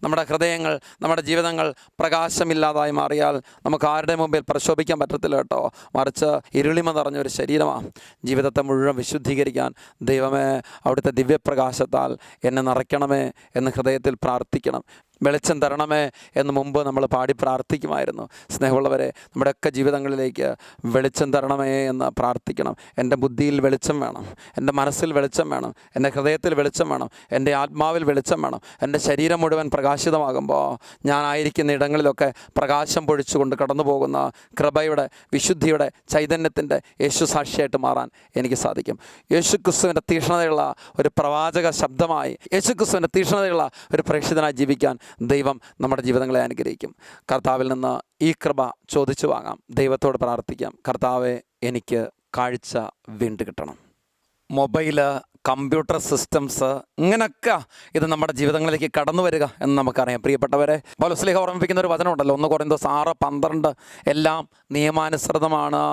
നമ്മുടെ ഹൃദയങ്ങൾ, നമ്മുടെ ജീവിതങ്ങൾ പ്രകാശമില്ലാതായി മാറിയാൽ നമുക്ക് ആരുടെ മുമ്പിൽ പ്രശോഭിക്കാൻ പറ്റത്തില്ല കേട്ടോ. മറിച്ച് ഇരുളിമ നിറഞ്ഞൊരു ശരീരമാണ്. ജീവിതത്തെ മുഴുവൻ വിശുദ്ധീകരിക്കാൻ ദൈവമേ അവിടുത്തെ ദിവ്യപ്രകാശത്താൽ എന്നെ നിറയ്ക്കണമേ എന്ന് ഹൃദയത്തിൽ പ്രാർത്ഥിക്കണം. വെളിച്ചം തരണമേ എന്ന് മുമ്പ് നമ്മൾ പാടി പ്രാർത്ഥിക്കുമായിരുന്നു. സ്നേഹമുള്ളവരെ, നമ്മുടെയൊക്കെ ജീവിതങ്ങളിലേക്ക് വെളിച്ചം തരണമേ എന്ന് പ്രാർത്ഥിക്കണം. എൻ്റെ ബുദ്ധിയിൽ വെളിച്ചം വേണം, എൻ്റെ മനസ്സിൽ വെളിച്ചം വേണം, എൻ്റെ ഹൃദയത്തിൽ വെളിച്ചം വേണം, എൻ്റെ ആത്മാവിൽ വെളിച്ചം വേണം. എൻ്റെ ശരീരം മുഴുവൻ പ്രകാശിതമാകുമ്പോൾ ഞാനായിരിക്കുന്ന ഇടങ്ങളിലൊക്കെ പ്രകാശം പൊഴിച്ചുകൊണ്ട് കടന്നു പോകുന്ന കൃപയുടെ, വിശുദ്ധിയുടെ, ചൈതന്യത്തിൻ്റെ യേശു സാക്ഷിയായിട്ട് മാറാൻ എനിക്ക് സാധിക്കും. യേശുക്രിസ്തുവിൻ്റെ തീക്ഷ്ണതയുള്ള ഒരു പ്രവാചക ശബ്ദമായി, യേശുക്രിസ്തുവിൻ്റെ തീക്ഷ്ണതയുള്ള ഒരു പ്രേക്ഷിതനായി ജീവിക്കാൻ ദൈവം നമ്മുടെ ജീവിതങ്ങളെ അനുഗ്രഹിക്കും. കർത്താവിൽ നിന്ന് ഈ കൃപ ചോദിച്ചു വാങ്ങാം, ദൈവത്തോട് പ്രാർത്ഥിക്കാം. കർത്താവെ, എനിക്ക് കാഴ്ച വീണ്ടും കിട്ടണം. മൊബൈല്, കമ്പ്യൂട്ടർ സിസ്റ്റംസ്, ഇങ്ങനെയൊക്കെ ഇത് നമ്മുടെ ജീവിതങ്ങളിലേക്ക് കടന്നു വരിക എന്ന് നമുക്കറിയാം. പ്രിയപ്പെട്ടവരെ, പൗലോസ് ഓർമ്മിപ്പിക്കുന്ന ഒരു വചനമുണ്ടല്ലോ, 1 കൊരിന്തോസ് 6:12, എല്ലാം നിയമാനുസൃതമാണ്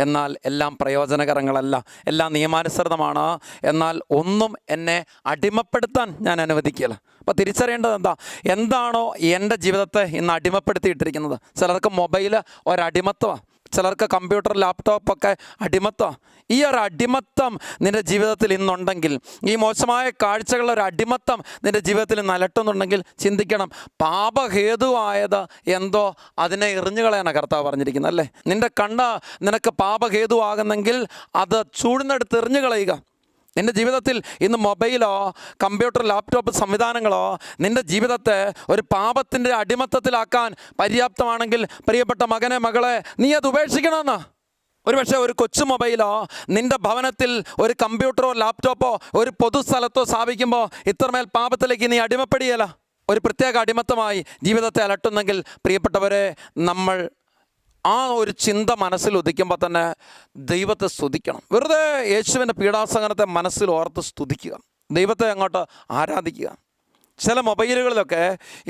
എന്നാൽ എല്ലാം പ്രയോജനകരങ്ങളല്ല. എല്ലാം നിയമാനുസൃതമാണ് എന്നാൽ ഒന്നും എന്നെ അടിമപ്പെടുത്താൻ ഞാൻ അനുവദിക്കില്ല. അപ്പോൾ തിരിച്ചറിയേണ്ടത് എന്താണോ എൻ്റെ ജീവിതത്തെ ഇന്ന് അടിമപ്പെടുത്തിയിട്ടിരിക്കുന്നത്. ചിലർക്ക് മൊബൈല് ഒരടിമത്വമാണ്, ചിലർക്ക് കമ്പ്യൂട്ടർ, ലാപ്ടോപ്പൊക്കെ അടിമത്വം. ഈ ഒരു അടിമത്തം നിൻ്റെ ജീവിതത്തിൽ ഇന്നുണ്ടെങ്കിൽ, ഈ മോശമായ കാഴ്ചകളുടെ ഒരു അടിമത്തം നിൻ്റെ ജീവിതത്തിൽ ഇന്ന് അലട്ടുന്നുണ്ടെങ്കിൽ ചിന്തിക്കണം, പാപഹേതുവായത് എന്തോ അതിനെ എറിഞ്ഞുകളയാണ് കർത്താവ് പറഞ്ഞിരിക്കുന്നത് അല്ലേ. നിൻ്റെ കണ്ണ് നിനക്ക് പാപഹേതുവാകുന്നെങ്കിൽ അത് ചൂഴ്ന്നെടുത്ത് എറിഞ്ഞു കളയുക. നിൻ്റെ ജീവിതത്തിൽ ഇന്ന് മൊബൈലോ കമ്പ്യൂട്ടർ, ലാപ്ടോപ്പ് സംവിധാനങ്ങളോ നിൻ്റെ ജീവിതത്തെ ഒരു പാപത്തിൻ്റെ അടിമത്തത്തിലാക്കാൻ പര്യാപ്തമാണെങ്കിൽ പ്രിയപ്പെട്ട മകനെ, മകളെ, നീ അത് ഉപേക്ഷിക്കണമെന്ന്. ഒരുപക്ഷെ ഒരു കൊച്ചു മൊബൈലോ നിൻ്റെ ഭവനത്തിൽ ഒരു കമ്പ്യൂട്ടറോ ലാപ്ടോപ്പോ ഒരു പൊതുസ്ഥലത്തോ സ്ഥാപിക്കുമ്പോൾ ഇത്രമേൽ പാപത്തിലേക്ക് നീ അടിമപ്പെടുകയില്ല. ഒരു പ്രത്യേക അടിമത്തമായി ജീവിതത്തെ അലട്ടുന്നെങ്കിൽ പ്രിയപ്പെട്ടവരെ, നമ്മൾ ആ ഒരു ചിന്ത മനസ്സിൽ ഉദിക്കുമ്പോൾ തന്നെ ദൈവത്തെ സ്തുതിക്കണം. വെറുതെ യേശുവിൻ്റെ പീഡാസഹനത്തെ മനസ്സിൽ ഓർത്ത് സ്തുതിക്കുക, ദൈവത്തെ അങ്ങോട്ട് ആരാധിക്കുക. ചില മൊബൈലുകളിലൊക്കെ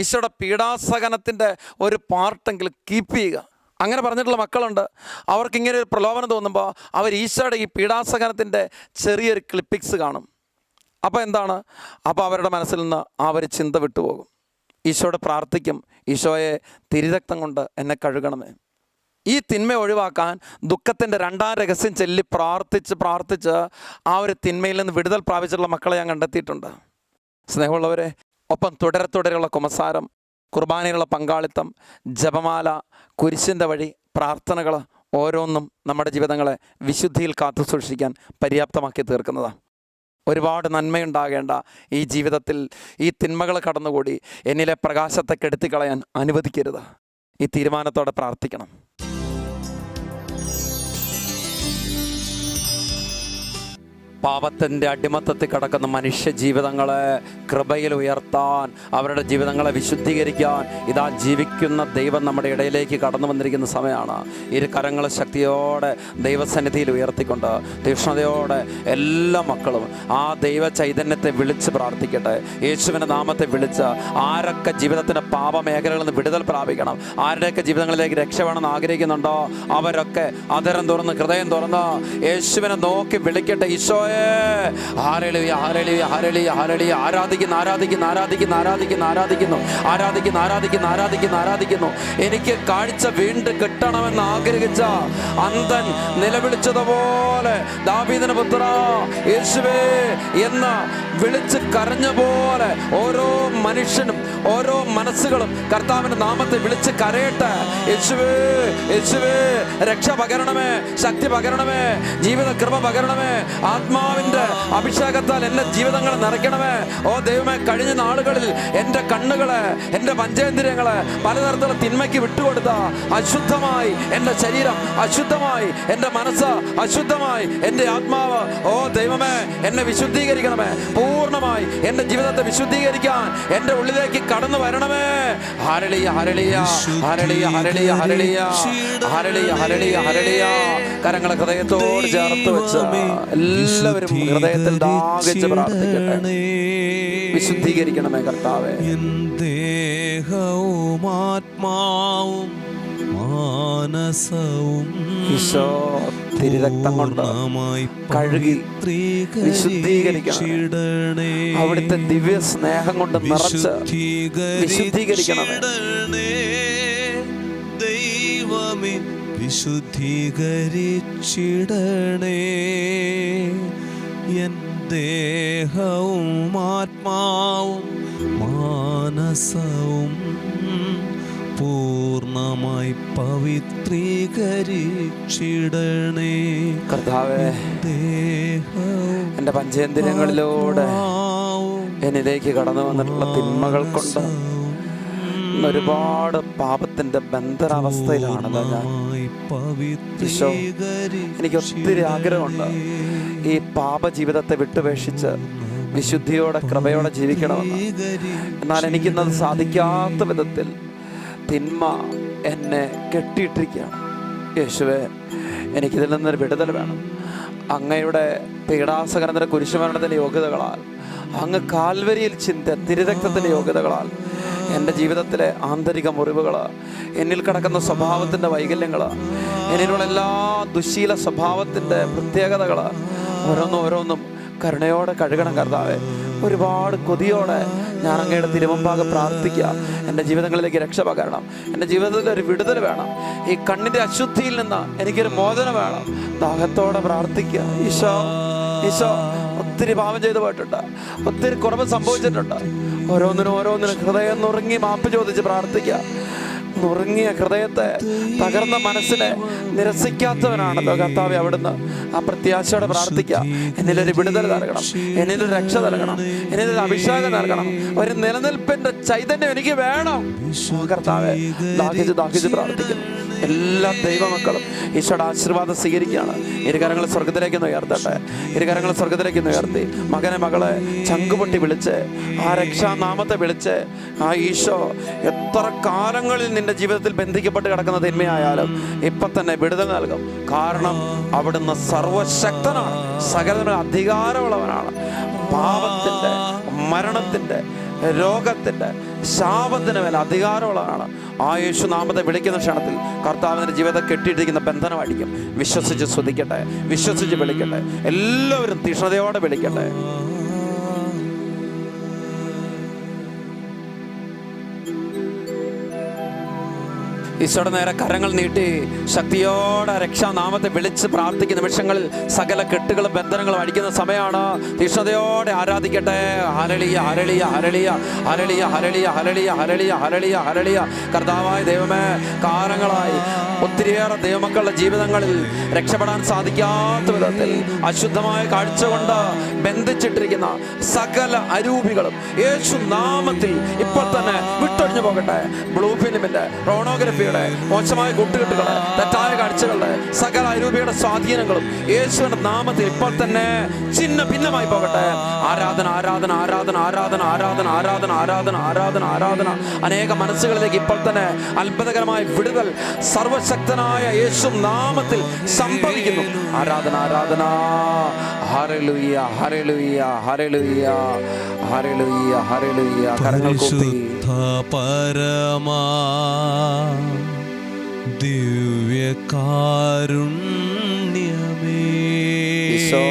ഈശോയുടെ പീഡാസഹനത്തിൻ്റെ ഒരു പാർട്ടെങ്കിലും കീപ്പ് ചെയ്യുക. അങ്ങനെ പറഞ്ഞിട്ടുള്ള മക്കളുണ്ട്. അവർക്കിങ്ങനെ ഒരു പ്രലോഭനം തോന്നുമ്പോൾ അവർ ഈശോയുടെ ഈ പീഡാസഹനത്തിൻ്റെ ചെറിയൊരു ക്ലിപ്പിക്സ് കാണും. അപ്പോൾ എന്താണ്? അപ്പോൾ അവരുടെ മനസ്സിൽ നിന്ന് ആ ഒരു ചിന്ത വിട്ടുപോകും. ഈശോയോട് പ്രാർത്ഥിക്കും, ഈശോയെ തിരുരക്തം കൊണ്ട് എന്നെ കഴുകണമേ. ഈ തിന്മ ഒഴിവാക്കാൻ ദുഃഖത്തിൻ്റെ 2ാം രഹസ്യം ചൊല്ലി പ്രാർത്ഥിച്ച് ആ ഒരു തിന്മയിൽ നിന്ന് വിടുതൽ പ്രാപിച്ചിട്ടുള്ള മക്കളെ ഞാൻ കണ്ടെത്തിയിട്ടുണ്ട്. സ്നേഹമുള്ളവരെ, ഒപ്പം തുടരെയുള്ള കുമ്പസാരം, കുർബാനയിലുള്ള പങ്കാളിത്തം, ജപമാല, കുരിശിൻ്റെ വഴി പ്രാർത്ഥനകൾ ഓരോന്നും നമ്മുടെ ജീവിതങ്ങളെ വിശുദ്ധിയിൽ കാത്തു സൂക്ഷിക്കാൻ പര്യാപ്തമാക്കി തീർക്കുന്നതാണ്. ഒരുപാട് നന്മയുണ്ടാകേണ്ട ഈ ജീവിതത്തിൽ ഈ തിന്മകൾ കടന്നുകൂടി എന്നിലെ പ്രകാശത്തെ കെടുത്തിക്കളയാൻ അനുവദിക്കരുത്. ഈ തീരുമാനത്തോടെ പ്രാർത്ഥിക്കണം. പാപത്തിൻ്റെ അടിമത്തത്തിൽ കിടക്കുന്ന മനുഷ്യ ജീവിതങ്ങളെ കൃപയിൽ ഉയർത്താൻ, അവരുടെ ജീവിതങ്ങളെ വിശുദ്ധീകരിക്കാൻ ഇതാ ജീവിക്കുന്ന ദൈവം നമ്മുടെ ഇടയിലേക്ക് കടന്നു വന്നിരിക്കുന്ന സമയമാണ്. ഇരു കരങ്ങൾ ശക്തിയോടെ ദൈവസന്നിധിയിൽ ഉയർത്തിക്കൊണ്ട് തീക്ഷ്ണതയോടെ എല്ലാ മക്കളും ആ ദൈവ ചൈതന്യത്തെ വിളിച്ച് പ്രാർത്ഥിക്കട്ടെ. യേശുവിൻ്റെ നാമത്തെ വിളിച്ച് ആരൊക്കെ ജീവിതത്തിൻ്റെ പാപമേഖലകളിൽ നിന്ന് വിടുതൽ പ്രാപിക്കണം, ആരുടെയൊക്കെ ജീവിതങ്ങളിലേക്ക് രക്ഷ വേണമെന്ന് ആഗ്രഹിക്കുന്നുണ്ടോ അവരൊക്കെ അതരം തുറന്ന് ഹൃദയം തുറന്ന് യേശുവിനെ നോക്കി വിളിക്കട്ടെ. Isho hallelujah, hallelujah, hallelujah, hallelujah. ആരാധിക്കുന്നു. എനിക്ക് കാഴ്ച വീണ്ടും കിട്ടണമെന്ന് ആഗ്രഹിച്ച അന്ധൻ നിലവിളിച്ചതുപോലെ ദാവീദിന്റെ പുത്ര യേശുവേ എന്ന് വിളിച്ച് കരഞ്ഞ പോലെ ഓരോ മനുഷ്യനും ഓരോ മനസ്സുകളും കർത്താവിന്റെ നാമത്തെ വിളിച്ച് കരയട്ടെ. യേശുവേ, യേശുവേ, രക്ഷ പകരണമേ, ശക്തി പകരണമേ, ജീവിത കൃപ പകരണമേ, ആത്മാവിന്റെ അഭിഷേകത്താൽ എന്റെ ജീവിതങ്ങളെ നിറയ്ക്കണമേ. ഓ ദൈവമേ, കഴിഞ്ഞ നാളുകളിൽ എൻ്റെ കണ്ണുകളെ, എൻ്റെ പഞ്ചേന്ദ്രിയങ്ങളെ പലതരത്തിലുള്ള തിന്മയ്ക്ക് വിട്ടുകൊടുത്ത അശുദ്ധമായി എൻ്റെ ശരീരം, അശുദ്ധമായി എൻ്റെ മനസ്സ്, അശുദ്ധമായി എൻ്റെ ആത്മാവ്. ഓ ദൈവമേ, എന്നെ വിശുദ്ധീകരിക്കണമേ. പൂർണ്ണമായി എൻ്റെ ജീവിതത്തെ വിശുദ്ധീകരിക്കാൻ എൻ്റെ ഉള്ളിലേക്ക് കടന്നു വരണമേ. Hallelujah, hallelujah, hallelujah, hallelujah, hallelujah, hallelujah, hallelujah, hallelujah. കരങ്ങളെ ഹൃദയത്തോട് ചേർത്ത് വെച്ച് എല്ലാവരും ഹൃദയത്തിൽ ദാഹിച്ച് പ്രാർത്ഥിക്കട്ടെ. വിശുദ്ധീകരിക്കണമേ കർത്താവേ. ദേഹവും ആത്മാവും മാനസവും ഈശോ തിരുരക്തം കൊണ്ട് കഴുകി വിശുദ്ധീകരിക്കണമേ. അവിടുത്തെ ദിവ്യ സ്നേഹം കൊണ്ട് നിറച്ച് വിശുദ്ധീകരിക്കണമേ. ദൈവമേ, വിശുദ്ധീകരിച്ചിടണേ. എൻ ദേഹവും ആത്മാവും മാനസവും പൂർണ്ണമായി പവിത്രീകരിച്ചിടണേ. കർത്താവേ, എൻ്റെ പഞ്ചേന്ദ്രിയങ്ങളിലൂടെ എന്നിലേക്ക് കടന്നു വന്നിട്ടുള്ള തിന്മകൾ കൊണ്ട് ഒരുപാട് പാപത്തിന്റെ ബന്ധനാവസ്ഥയിലാണല്ലോ ഞാൻ. ഈശോ, എനിക്ക് ഒത്തിരി ആഗ്രഹമുണ്ട് ഈ പാപ ജീവിതത്തെ വിട്ടുപേക്ഷിച്ച് വിശുദ്ധിയോടെ കൃപയോടെ ജീവിക്കണമെന്ന്. എന്നാൽ എനിക്കിന്നത് സാധിക്കാത്ത വിധത്തിൽ തിന്മ എന്നെ കെട്ടിയിട്ടിരിക്കുകയാണ്. യേശുവേ, എനിക്കിതിൽ നിന്നൊരു വിടുതൽ വേണം. അങ്ങയുടെ പീഡാസകനത്തിന്റെ കുരിശുമരണത്തിന്റെ യോഗ്യതകളാൽ, അങ്ങ് കാൽവരിയിൽ ചിന്ത തിരുരക്തത്തിന്റെ യോഗ്യതകളാൽ എൻ്റെ ജീവിതത്തിലെ ആന്തരിക മുറിവുകൾ, എന്നിൽ കിടക്കുന്ന സ്വഭാവത്തിൻ്റെ വൈകല്യങ്ങൾ, എന്നിലുള്ള എല്ലാ ദുശീല സ്വഭാവത്തിൻ്റെ പ്രത്യേകതകൾ ഓരോന്നും കരുണയോടെ കഴുകണം കർത്താവേ. ഒരുപാട് കൊതിയോടെ ഞാൻ അങ്ങയുടെ തിരുമുമ്പാകെ പ്രാർത്ഥിക്കുക. എൻ്റെ ജീവിതങ്ങളിലേക്ക് രക്ഷ പകരണം. എൻ്റെ ജീവിതത്തിൽ ഒരു വിടുതൽ വേണം. ഈ കണ്ണിൻ്റെ അശുദ്ധിയിൽ നിന്ന് എനിക്കൊരു മോചനം വേണം. ദാഹത്തോടെ പ്രാർത്ഥിക്കുക. ഈശോ, ഈശോ, ഒത്തിരി പാപം ചെയ്തു പോയിട്ടുണ്ട്, ഒത്തിരി കുറവ് സംഭവിച്ചിട്ടുണ്ട്. ഓരോന്നിനും ഹൃദയം നുറുങ്ങി മാപ്പ് ചോദിച്ച് പ്രാർത്ഥിക്കുക. നുറുങ്ങിയ ഹൃദയത്തെ, തകർന്ന മനസ്സിനെ നിരസിക്കാത്തവനാണല്ലോ കർത്താവേ അവിടുന്ന്. ആ പ്രത്യാശയോടെ പ്രാർത്ഥിക്കുക. എന്നിലൊരു വിടുതൽ നൽകണം, എന്നിലൊരു രക്ഷ നൽകണം, എന്നിലൊരു അഭിഷേകം നൽകണം, ഒരു നിലനിൽപ്പിന്റെ ചൈതന്യം എനിക്ക് വേണം കർത്താവേ. ദാഹിച്ച് പ്രാർത്ഥിക്കുന്നു. എല്ലാ ദൈവമക്കളും ഈശോയുടെ ആശീർവാദം സ്വീകരിക്കുകയാണ്. ഇരുകരങ്ങൾ സ്വർഗത്തിലേക്ക് ഉയർത്തട്ടെ. ഇരുകരങ്ങൾ സ്വർഗത്തിലേക്ക് ഉയർത്തി മകനെ മകളെ ചങ്കുപൊട്ടി വിളിച്ച് ആ രക്ഷാനാമത്തെ വിളിച്ച് ആ ഈശോ എത്ര കാലങ്ങളിൽ നിന്റെ ജീവിതത്തിൽ ബന്ധിക്കപ്പെട്ട് കിടക്കുന്ന തിന്മയായാലും ഇപ്പം തന്നെ വിടുതൽ നൽകും. കാരണം അവിടുന്ന് സർവശക്തനാണ്, സകലത്തിന് അധികാരമുള്ളവനാണ്. പാപത്തിൻ്റെ, മരണത്തിൻ്റെ, രോഗത്തിൻ്റെ, ശാപത്തിന് മേൽ അധികാരമുള്ളതാണ്. ആ യേശു നാമത്തെ വിളിക്കുന്ന ക്ഷണത്തിൽ കർത്താവിൻ്റെ ജീവിതത്തെ കെട്ടിയിട്ടിരിക്കുന്ന ബന്ധനം അടിക്കും. വിശ്വസിച്ച് സ്തുതിക്കട്ടെ, വിശ്വസിച്ച് വിളിക്കട്ടെ. എല്ലാവരും തീഷ്ണതയോടെ വിളിക്കട്ടെ. ഈശോയുടെ നേരെ കരങ്ങൾ നീട്ടി ശക്തിയോടെ രക്ഷാനാമത്തെ വിളിച്ച് പ്രാർത്ഥിക്കുന്ന നിമിഷങ്ങളിൽ സകല കെട്ടുകളും ബന്ധനങ്ങളും അടിക്കുന്ന സമയമാണ്. തീഷ്ണതയോടെ ആരാധിക്കട്ടെ. Hallelujah, hallelujah, hallelujah, hallelujah, hallelujah, hallelujah, hallelujah, hallelujah, hallelujah. കർത്താവായ ദൈവമേ, കാലങ്ങളായി ഒത്തിരിയേറെ ദൈവമക്കളുടെ ജീവിതങ്ങളിൽ രക്ഷപ്പെടാൻ സാധിക്കാത്ത വിധത്തിൽ അശുദ്ധമായ കാഴ്ച കൊണ്ട് ബന്ധിച്ചിട്ടിരിക്കുന്ന സകല അരൂപികളും യേശു നാമത്തിൽ ഇപ്പോൾ തന്നെ വിട്ടൊഴിഞ്ഞു പോകട്ടെ. ബ്ലൂ ഫിലിമിന്റെ, റോണോഗ്രഫിയുടെ, മോശമായ കൂട്ടുകെട്ടുകള്, തെറ്റായ കാഴ്ചകളുടെ സകല അരൂപിയുടെ സ്വാധീനങ്ങളും യേശുവിന്റെ നാമത്തിൽ ഇപ്പോൾ തന്നെ ചിഹ്ന ഭിന്നമായി പോകട്ടെ. ആരാധന, ആരാധന, ആരാധന, ആരാധന, ആരാധന, ആരാധന, ആരാധന, ആരാധന, ആരാധന. അനേക മനസ്സുകളിലേക്ക് ഇപ്പോൾ തന്നെ അത്ഭുതകരമായ വിടുതൽ സർവശക്തനായ യേശു നാമത്തിൽ സംഭവിക്കുന്നു. ആരാധന, ആരാധന. Hallelujah, hallelujah, hallelujah, hallelujah, hallelujah. കരങ്ങൾ കൂപ്പി പരമാ ദിവ്യകാരുണ്യമേ, ഈശോ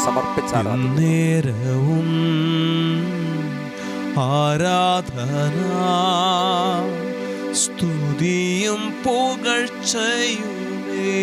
സമർപ്പിച്ചാണ് നേരവും ആരാധന സ്തുതിയും പുകഴ്ചയുമേ